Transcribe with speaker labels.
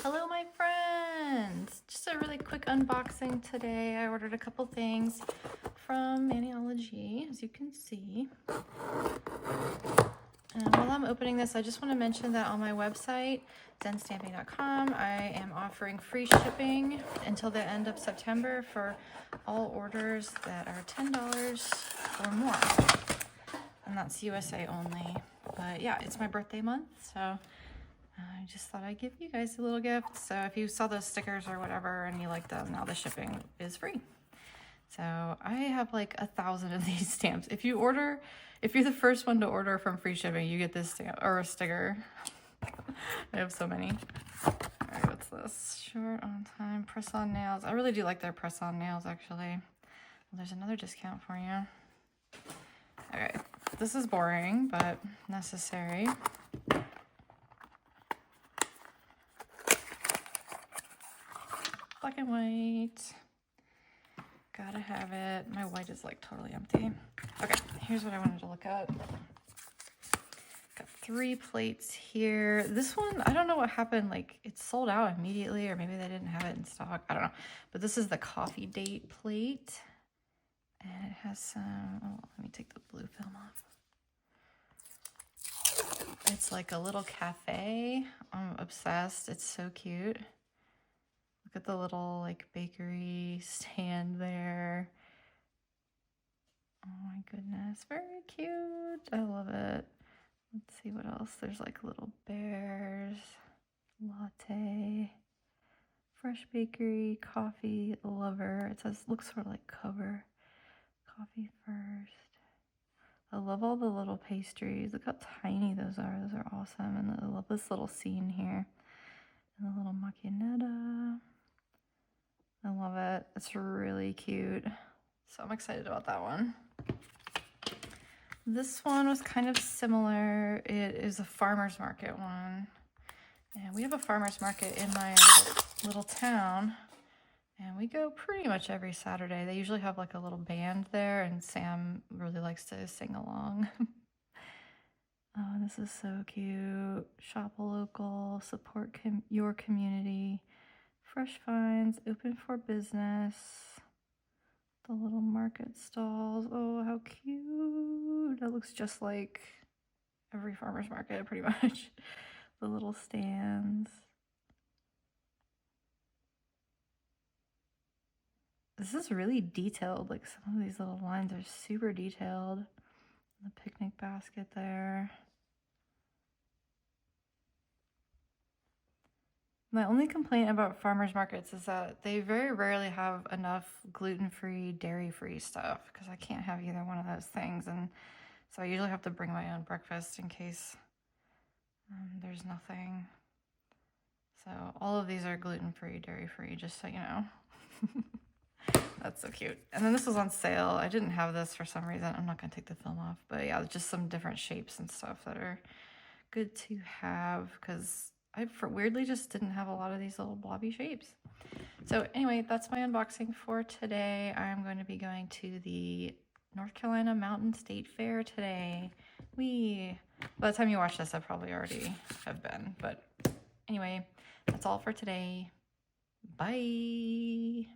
Speaker 1: Hello, my friends! Just a really quick unboxing today. I ordered a couple things from Maniology, as you can see. And while I'm opening this, I just want to mention that on my website, zenstamping.com, I am offering free shipping until the end of September for all orders that are $10 or more. And that's USA only. But yeah, it's my birthday month, so I just thought I'd give you guys a little gift. So if you saw those stickers or whatever and you like them, now the shipping is free. So I have like 1,000 of these stamps. If you're the first one to order from free shipping, you get this stamp or a sticker. I have so many. All right, what's this? Short on time, press on nails. I really do like their press on nails, actually. Well, there's another discount for you. Okay, this is boring, but necessary. Black and white. Gotta have it. My white is like totally empty. Okay, here's what I wanted to look at. Got 3 plates here. This one, I don't know what happened. Like, it sold out immediately, or maybe they didn't have it in stock. I don't know. But this is the coffee date plate. And it has some, oh, let me take the blue film off. It's like a little cafe. I'm obsessed. It's so cute. Look at the little like bakery stand there. Oh my goodness, very cute. I love it. Let's see what else. There's like little bears, latte, fresh bakery, coffee lover. It says, looks sort of like cover. Coffee first. I love all the little pastries. Look how tiny those are. Those are awesome. And I love this little scene here. And the little macchiato. I love it. It's really cute. So I'm excited about that one. This one was kind of similar. It is a farmer's market one. And we have a farmer's market in my little town. And we go pretty much every Saturday. They usually have like a little band there, and Sam really likes to sing along. Oh, this is so cute. Shop local, support your community. Fresh finds, open for business. The little market stalls. Oh, how cute. That looks just like every farmer's market, pretty much. The little stands. This is really detailed. Like, some of these little lines are super detailed. The picnic basket there. My only complaint about farmers markets is that they very rarely have enough gluten-free, dairy-free stuff, because I can't have either one of those things. And so I usually have to bring my own breakfast in case there's nothing. So all of these are gluten-free, dairy-free, just so you know. That's so cute. And then this was on sale. I didn't have this for some reason. I'm not going to take the film off. But yeah, just some different shapes and stuff that are good to have, because I weirdly just didn't have a lot of these little blobby shapes. So anyway, that's my unboxing for today. I'm going to be going to the North Carolina Mountain State Fair today. By the time you watch this, I probably already have been. But anyway, that's all for today. Bye.